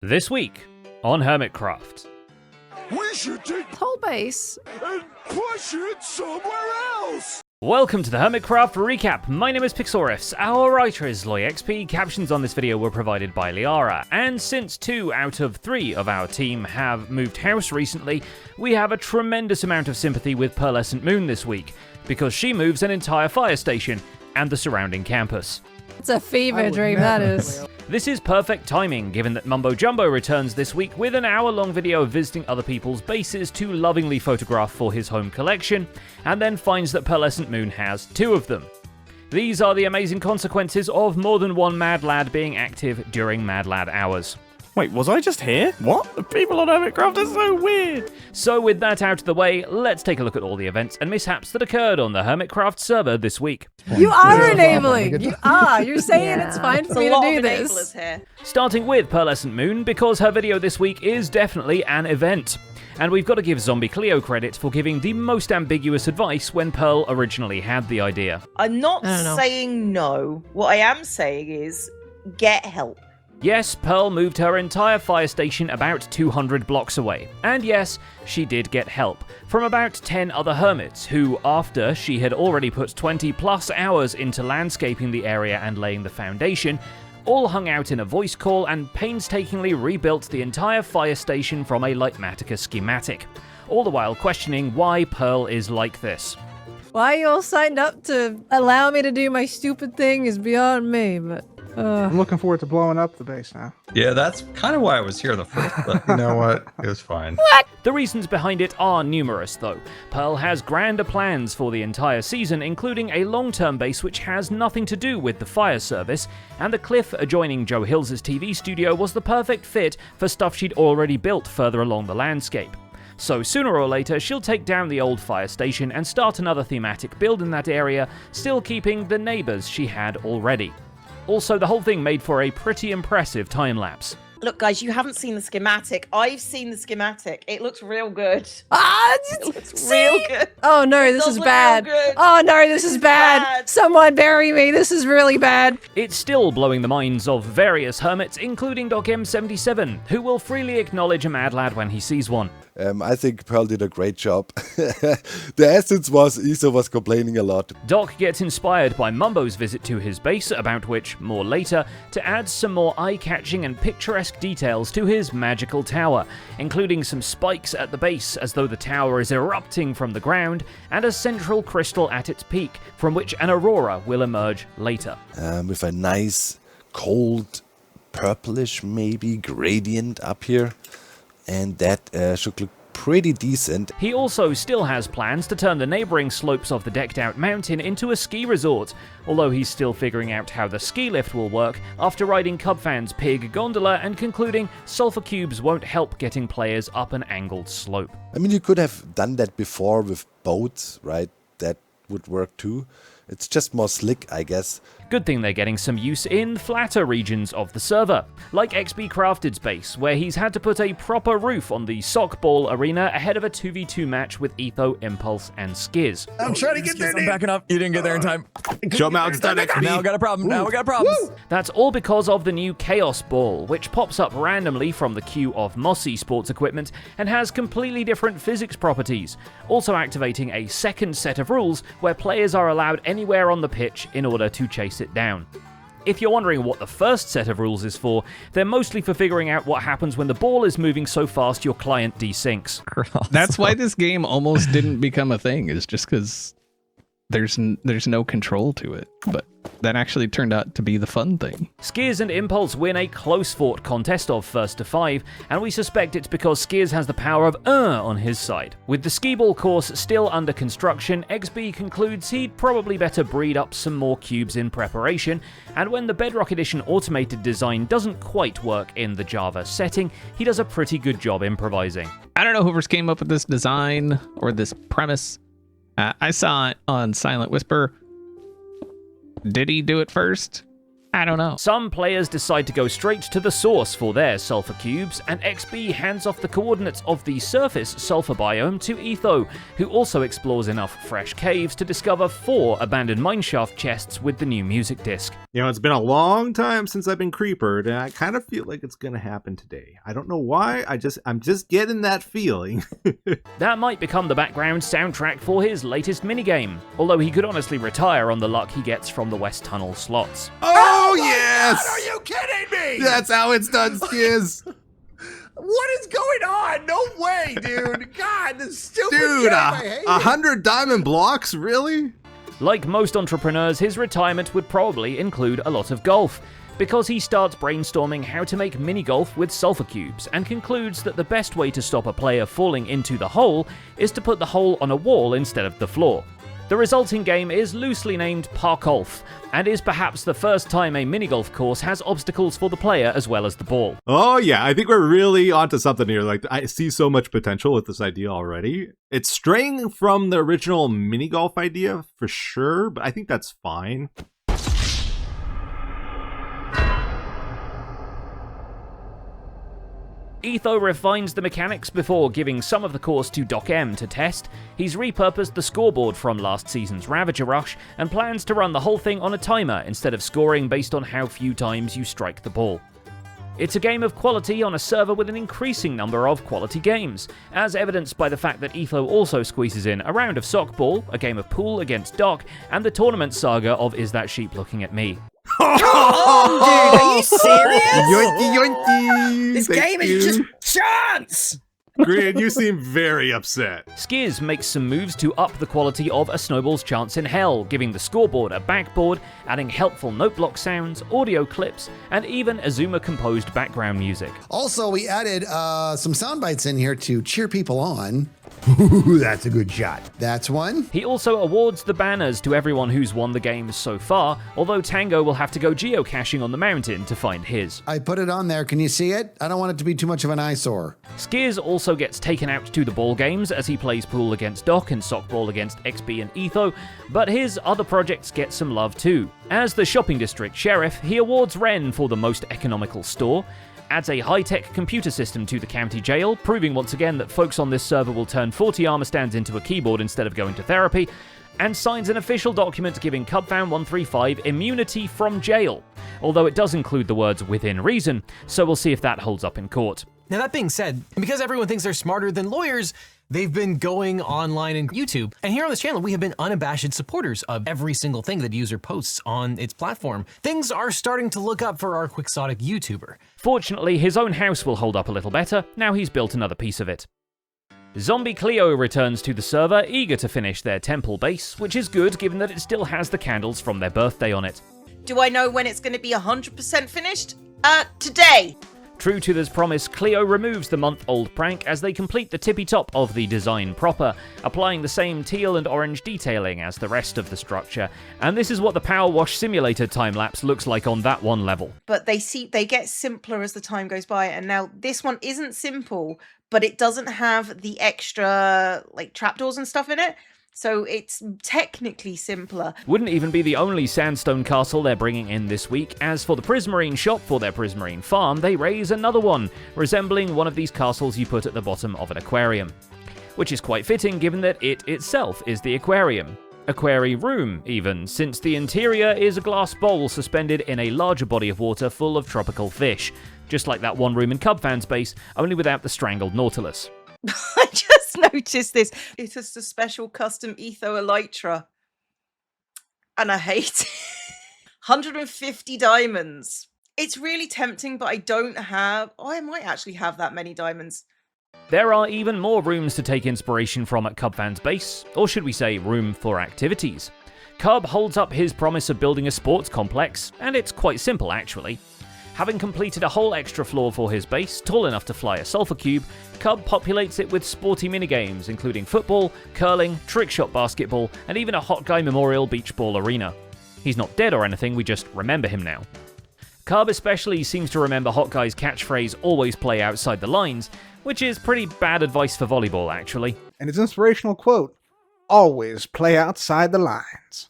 This week on Hermitcraft. We should take Whole base. and push it somewhere else! Welcome to the Hermitcraft recap. My name is Pixelriffs. Our writer is LoyXP. Captions on this video were provided by Liara. And since 2 out of 3 of our team have moved house recently, we have a tremendous amount of sympathy with Pearlescent Moon this week, because she moves an entire fire station and the surrounding campus. It's a fever dream, that is. This is perfect timing, given that Mumbo Jumbo returns this week with an hour-long video of visiting other people's bases to lovingly photograph for his home collection, and then finds that Pearlescent Moon has 2 of them. These are the amazing consequences of more than one Mad Lad being active during Mad Lad hours. Wait, was I just here? What? The people on Hermitcraft are so weird! So with that out of the way, let's take a look at all the events and mishaps that occurred on the Hermitcraft server this week. You are enabling. You are. You're saying it's fine for me to do this. Here. Starting with Pearlescent Moon, because her video this week is definitely an event. And we've got to give Zombie Cleo credit for giving the most ambiguous advice when Pearl originally had the idea. I'm not I don't know. saying no. What I am saying is get help. Yes, Pearl moved her entire fire station about 200 blocks away. And yes, she did get help from about 10 other hermits who, after she had already put 20 plus hours into landscaping the area and laying the foundation, all hung out in a voice call and painstakingly rebuilt the entire fire station from a Lightmatica schematic, all the while questioning why Pearl is like this. Why you all signed up to allow me to do my stupid thing is beyond me, but... I'm looking forward to blowing up the base now. Yeah, that's kind of why I was here the first, but you know what? It was fine. The reasons behind it are numerous, though. Pearl has grander plans for the entire season, including a long-term base which has nothing to do with the fire service, and the cliff adjoining Joe Hills' TV studio was the perfect fit for stuff she'd already built further along the landscape. So sooner or later, she'll take down the old fire station and start another thematic build in that area, still keeping the neighbours she had already. Also, the whole thing made for a pretty impressive time-lapse. Look, guys, you haven't seen the schematic. I've seen the schematic. It looks real good. it looks real good. Oh no, this does is look bad. real good. Oh no, this is bad. bad. Someone bury me. This is really bad. It's still blowing the minds of various hermits, including Doc M77, who will freely acknowledge a Mad Lad when he sees one. I think Pearl did a great job. The essence was Isa was complaining a lot. Doc gets inspired by Mumbo's visit to his base, about which more later, to add some more eye-catching and picturesque details to his magical tower, including some spikes at the base as though the tower is erupting from the ground, and a central crystal at its peak, from which an aurora will emerge later. With a nice, cold, purplish maybe gradient up here. And that should look pretty decent. He also still has plans to turn the neighbouring slopes of the decked-out mountain into a ski resort, although he's still figuring out how the ski lift will work after riding Cubfan's Pig Gondola and concluding sulfur cubes won't help getting players up an angled slope. I mean, you could have done that before with boats, right? That would work too. It's just more slick, I guess. Good thing they're getting some use in flatter regions of the server, like XB Crafted's base, where he's had to put a proper roof on the sockball arena ahead of a 2v2 match with Etho, Impulse, and Skiz. I'm trying to get there. I'm backing up. You didn't get there in time. Jump out, it's done next Now we got a problem. Now we got problems. That's all because of the new Chaos Ball, which pops up randomly from the queue of Mossy sports equipment and has completely different physics properties, also activating a second set of rules where players are allowed anywhere on the pitch in order to chase it down. If you're wondering what the first set of rules is for, they're mostly for figuring out what happens when the ball is moving so fast your client desyncs. That's why this game almost didn't become a thing, is just because there's no control to it. But that actually turned out to be the fun thing. Skiz and Impulse win a close-fought contest of 1st to 5, and we suspect it's because Skiz has the power of on his side. With the skee ball course still under construction, XB concludes he'd probably better breed up some more cubes in preparation, and when the Bedrock Edition automated design doesn't quite work in the Java setting, he does a pretty good job improvising. I don't know who first came up with this design or this premise. I saw it on Silent Whisper. Did he do it first? I don't know. Some players decide to go straight to the source for their sulfur cubes, and XB hands off the coordinates of the surface sulfur biome to Etho, who also explores enough fresh caves to discover 4 abandoned mineshaft chests with the new music disc. You know, it's been a long time since I've been creepered, and I kind of feel like it's gonna happen today. I don't know why, I'm just getting that feeling. That might become the background soundtrack for his latest minigame, although he could honestly retire on the luck he gets from the West Tunnel slots. Oh yes! God, are you kidding me? That's how it's done, Skiz. What is going on? No way, dude. God, this stupid Dude, game, I hate it. 100 diamond blocks? Really? Like most entrepreneurs, his retirement would probably include a lot of golf, because he starts brainstorming how to make mini-golf with sulfur cubes, and concludes that the best way to stop a player falling into the hole is to put the hole on a wall instead of the floor. The resulting game is loosely named Parkolf, and is perhaps the first time a mini-golf course has obstacles for the player as well as the ball. Oh yeah, I think we're really onto something here. Like, I see so much potential with this idea already. It's straying from the original mini golf idea for sure, but I think that's fine. Etho refines the mechanics before giving some of the course to Doc M to test. He's repurposed the scoreboard from last season's Ravager Rush, and plans to run the whole thing on a timer instead of scoring based on how few times you strike the ball. It's a game of quality on a server with an increasing number of quality games, as evidenced by the fact that Etho also squeezes in a round of sockball, a game of pool against Doc, and the tournament saga of Is That Sheep Looking at Me? Oh, dude, are you serious? Yoinky, yoinky. This game is just chance! Grid, you seem very upset. Skiz makes some moves to up the quality of A Snowball's Chance in Hell, giving the scoreboard a backboard, adding helpful note block sounds, audio clips, and even Azuma-composed background music. Also, we added some sound bites in here to cheer people on. Ooh, that's a good shot. That's one. He also awards the banners to everyone who's won the game so far, although Tango will have to go geocaching on the mountain to find his. I put it on there. Can you see it? I don't want it to be too much of an eyesore. Skiz also gets taken out to the ball games as he plays pool against Doc and sockball against XB and Etho, but his other projects get some love too. As the shopping district sheriff, he awards Ren for the most economical store, adds a high-tech computer system to the county jail, proving once again that folks on this server will turn 40 armor stands into a keyboard instead of going to therapy, and signs an official document giving Cubfan135 immunity from jail, although it does include the words within reason, so we'll see if that holds up in court. Now that being said, because everyone thinks they're smarter than lawyers, they've been going online and YouTube. And here on this channel, we have been unabashed supporters of every single thing that a user posts on its platform. Things are starting to look up for our quixotic YouTuber. Fortunately, his own house will hold up a little better, now he's built another piece of it. Zombie Cleo returns to the server, eager to finish their temple base, which is good given that it still has the candles from their birthday on it. Do I know when it's going to be 100% finished? Today. True to this promise, Cleo removes the month-old prank as they complete the tippy top of the design proper, applying the same teal and orange detailing as the rest of the structure, and this is what the Power Wash Simulator time-lapse looks like on that one level. But they get simpler as the time goes by, and now this one isn't simple, but it doesn't have the extra like trapdoors and stuff in it. So it's technically simpler. Wouldn't even be the only sandstone castle they're bringing in this week, as for the Prismarine shop for their Prismarine farm, they raise another one, resembling one of these castles you put at the bottom of an aquarium. Which is quite fitting given that it itself is the aquarium. Aquarium even, since the interior is a glass bowl suspended in a larger body of water full of tropical fish, just like that one room in Cubfan's base, only without the strangled Nautilus. I just noticed this. It is a special custom Etho Elytra. And I hate it. 150 diamonds. It's really tempting, but I don't have... Oh, I might actually have that many diamonds. There are even more rooms to take inspiration from at Cubfan's base, or should we say room for activities. Cub holds up his promise of building a sports complex, and it's quite simple actually. Having completed a whole extra floor for his base, tall enough to fly a sulfur cube, Cub populates it with sporty minigames, including football, curling, trickshot basketball, and even a Hot Guy Memorial Beach Ball arena. He's not dead or anything, we just remember him now. Cub especially seems to remember Hot Guy's catchphrase, always play outside the lines, which is pretty bad advice for volleyball, actually. And his inspirational quote, always play outside the lines.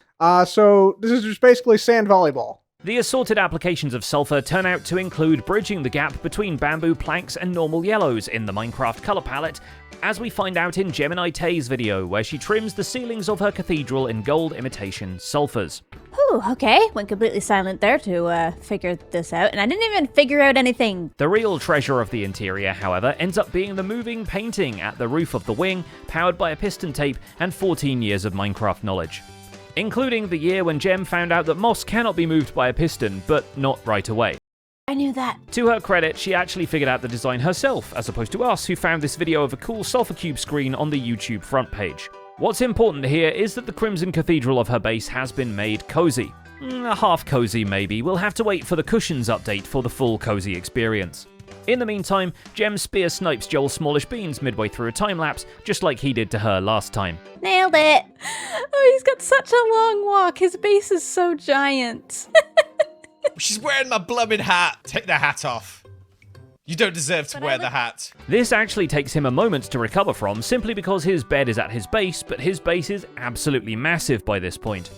So this is just basically sand volleyball. The assorted applications of sulfur turn out to include bridging the gap between bamboo planks and normal yellows in the Minecraft color palette, as we find out in Gemini Tay's video, where she trims the ceilings of her cathedral in gold imitation sulfurs. Whew, okay, went completely silent there to figure this out, and I didn't even figure out anything. The real treasure of the interior, however, ends up being the moving painting at the roof of the wing, powered by a piston tape and 14 years of Minecraft knowledge. Including the year when Gem found out that moss cannot be moved by a piston, but not right away. I knew that. To her credit, she actually figured out the design herself, as opposed to us who found this video of a cool sulfur cube screen on the YouTube front page. What's important here is that the Crimson Cathedral of her base has been made cozy. Half cozy maybe, we'll have to wait for the cushions update for the full cozy experience. In the meantime, Gem spear snipes Joel's smallish beans midway through a time-lapse, just like he did to her last time. Nailed it. Oh, he's got such a long walk. His base is so giant. She's wearing my blooming hat. Take the hat off. You don't deserve to wear the hat. This actually takes him a moment to recover from, simply because his bed is at his base, but his base is absolutely massive by this point.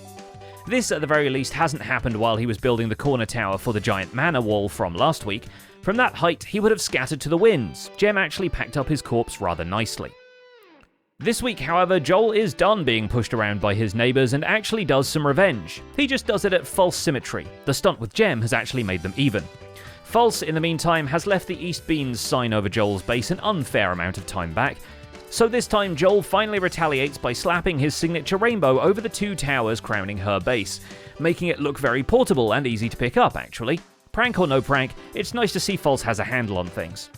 This, at the very least, hasn't happened while he was building the corner tower for the giant manor wall from last week. From that height, he would have scattered to the winds. Gem actually packed up his corpse rather nicely. This week, however, Joel is done being pushed around by his neighbours and actually does some revenge. He just does it at false symmetry. The stunt with Gem has actually made them even. False, in the meantime, has left the East Beans sign over Joel's base an unfair amount of time back. So this time, Joel finally retaliates by slapping his signature rainbow over the two towers crowning her base, making it look very portable and easy to pick up, actually. Prank or no prank, it's nice to see False has a handle on things.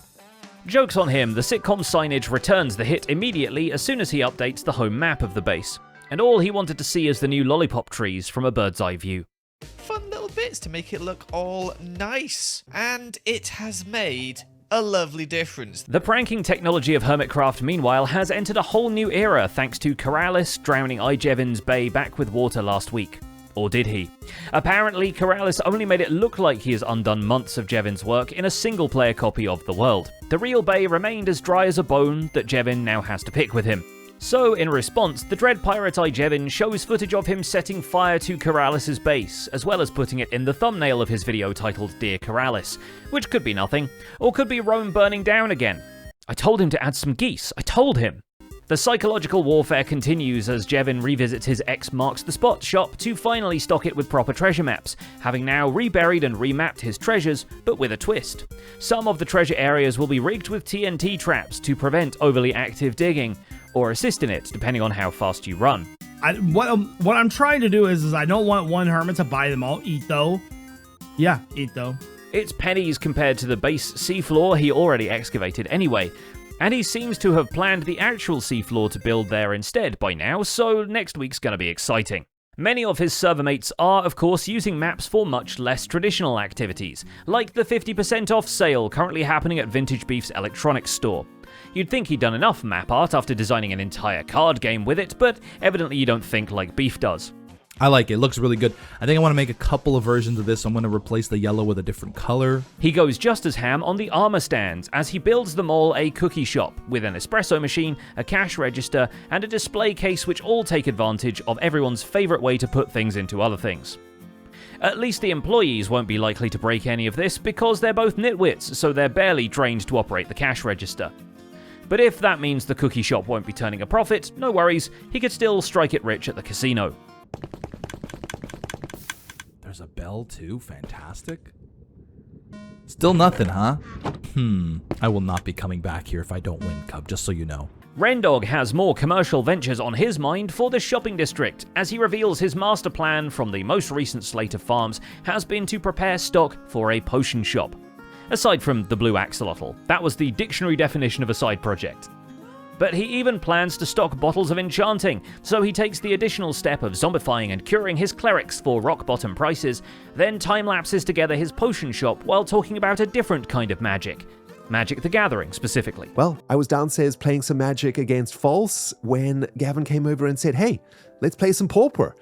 Joke's on him, the sitcom signage returns the hit immediately as soon as he updates the home map of the base. And all he wanted to see is the new lollipop trees from a bird's eye view. Fun little bits to make it look all nice. And it has made a lovely difference. The pranking technology of Hermitcraft, meanwhile, has entered a whole new era thanks to Corrales drowning Ijevin's Bay back with water last week. Or did he? Apparently, Corrales only made it look like he has undone months of Jevin's work in a single-player copy of the world. The real Bay remained as dry as a bone that Jevin now has to pick with him. So, in response, the Dread Pirate Jevin shows footage of him setting fire to Corrales' base, as well as putting it in the thumbnail of his video titled Dear Corrales, which could be nothing, or could be Rome burning down again. I told him to add some geese, I told him! The psychological warfare continues as Jevin revisits his X Marks the Spot shop to finally stock it with proper treasure maps, having now reburied and remapped his treasures, but with a twist. Some of the treasure areas will be rigged with TNT traps to prevent overly active digging, or assist in it, depending on how fast you run. What I'm trying to do is I don't want one hermit to buy them all. Eat though. Yeah, eat though. It's pennies compared to the base seafloor he already excavated anyway. And he seems to have planned the actual seafloor to build there instead by now, so next week's gonna be exciting. Many of his server mates are, of course, using maps for much less traditional activities, like the 50% off sale currently happening at Vintage Beef's electronics store. You'd think he'd done enough map art after designing an entire card game with it, but evidently you don't think like Beef does. I like it. It looks really good. I think I want to make a couple of versions of this. I'm going to replace the yellow with a different color. He goes just as ham on the armor stands as he builds them all a cookie shop with an espresso machine, a cash register, and a display case which all take advantage of everyone's favorite way to put things into other things. At least the employees won't be likely to break any of this because they're both nitwits, so they're barely trained to operate the cash register. But if that means the cookie shop won't be turning a profit, no worries, he could still strike it rich at the casino. There's a bell too, fantastic. Still nothing, huh? I will not be coming back here if I don't win, Cub, just so you know. Rendog has more commercial ventures on his mind for the shopping district, as he reveals his master plan from the most recent slate of farms has been to prepare stock for a potion shop. Aside from the blue axolotl, that was the dictionary definition of a side project. But he even plans to stock bottles of enchanting, so he takes the additional step of zombifying and curing his clerics for rock-bottom prices, then time-lapses together his potion shop while talking about a different kind of magic. Magic the Gathering, specifically. Well, I was downstairs playing some Magic against False when Gavin came over and said, hey, let's play some Pauper.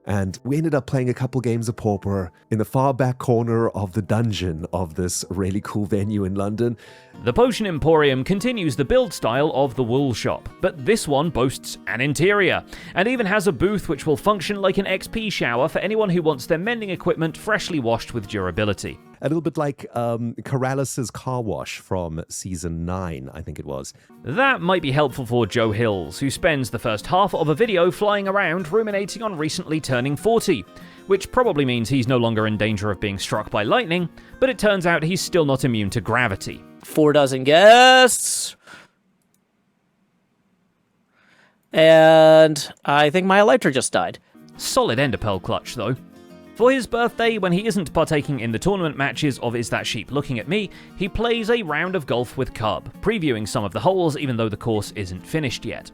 And we ended up playing a couple games of Pauper in the far back corner of the dungeon of this really cool venue in London. The Potion Emporium continues the build style of the Wool Shop, but this one boasts an interior, and even has a booth which will function like an XP shower for anyone who wants their mending equipment freshly washed with durability. A little bit like Corrales' car wash from Season 9, I think it was. That might be helpful for Joe Hills, who spends the first half of a video flying around ruminating on recently turning 40, which probably means he's no longer in danger of being struck by lightning, but it turns out he's still not immune to gravity. 4 dozen guests. And I think my Elytra just died. Solid Enderpearl clutch, though. For his birthday, when he isn't partaking in the tournament matches of Is That Sheep Looking at Me, he plays a round of golf with Cub, previewing some of the holes even though the course isn't finished yet.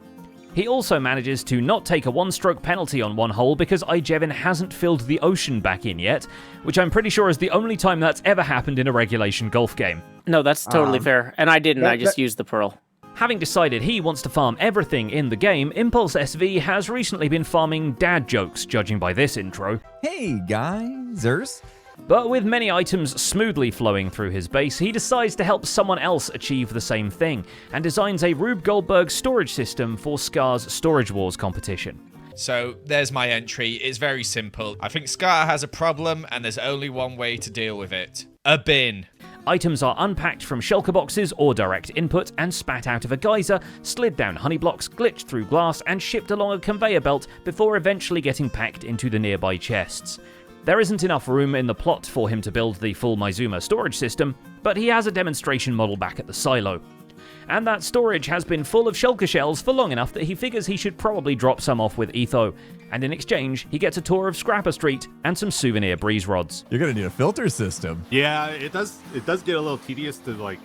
He also manages to not take a one-stroke penalty on one hole because Ijevin hasn't filled the ocean back in yet, which I'm pretty sure is the only time that's ever happened in a regulation golf game. No, that's totally fair. And I didn't, I just used the pearl. Having decided he wants to farm everything in the game, Impulse SV has recently been farming dad jokes, judging by this intro. Hey guys, But with many items smoothly flowing through his base, he decides to help someone else achieve the same thing, and designs a Rube Goldberg storage system for Scar's Storage Wars competition. So there's my entry. It's very simple. I think Scar has a problem, and there's only one way to deal with it. A bin. Items are unpacked from shulker boxes or direct input and spat out of a geyser, slid down honey blocks, glitched through glass, and shipped along a conveyor belt before eventually getting packed into the nearby chests. There isn't enough room in the plot for him to build the full Mizuma storage system, but he has a demonstration model back at the silo. And that storage has been full of shulker shells for long enough that he figures he should probably drop some off with Etho, and in exchange, he gets a tour of Scrapper Street and some souvenir breeze rods. You're gonna need a filter system. Yeah, it does get a little tedious to like...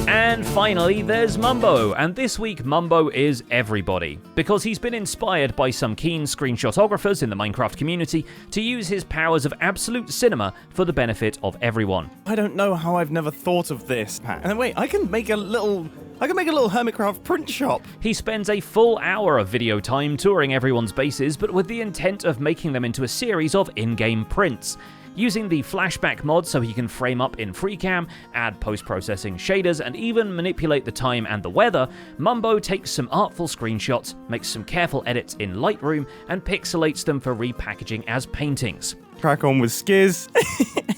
And finally, there's Mumbo, and this week Mumbo is everybody, because he's been inspired by some keen screenshotographers in the Minecraft community to use his powers of absolute cinema for the benefit of everyone. I don't know how I've never thought of this. And then wait, I can make a little Hermitcraft print shop. He spends a full hour of video time touring everyone's bases, but with the intent of making them into a series of in-game prints. Using the flashback mod so he can frame up in FreeCam, add post-processing shaders, and even manipulate the time and the weather, Mumbo takes some artful screenshots, makes some careful edits in Lightroom, and pixelates them for repackaging as paintings. Crack on with Skiz.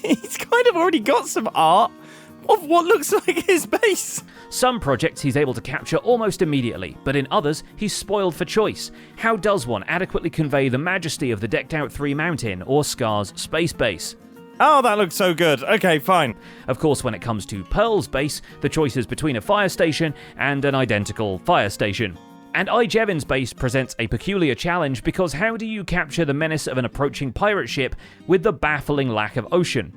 He's kind of already got some art of what looks like his base. Some projects he's able to capture almost immediately, but in others, he's spoiled for choice. How does one adequately convey the majesty of the decked out 3 Mountain or Scar's space base? Oh, that looks so good. Okay, fine. Of course, when it comes to Pearl's base, the choice is between a fire station and an identical fire station. And Ijevin's base presents a peculiar challenge because how do you capture the menace of an approaching pirate ship with the baffling lack of ocean?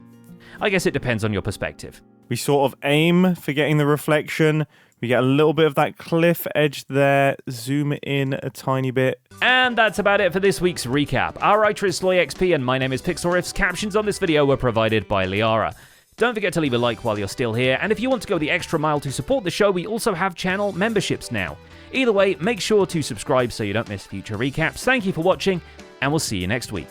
I guess it depends on your perspective. We sort of aim for getting the reflection. We get a little bit of that cliff edge there. Zoom in a tiny bit. And that's about it for this week's recap. Our writer is SloyXP and my name is PixelRiffs. Captions on this video were provided by Liara. Don't forget to leave a like while you're still here, and if you want to go the extra mile to support the show, we also have channel memberships now. Either way, make sure to subscribe so you don't miss future recaps. Thank you for watching, and we'll see you next week.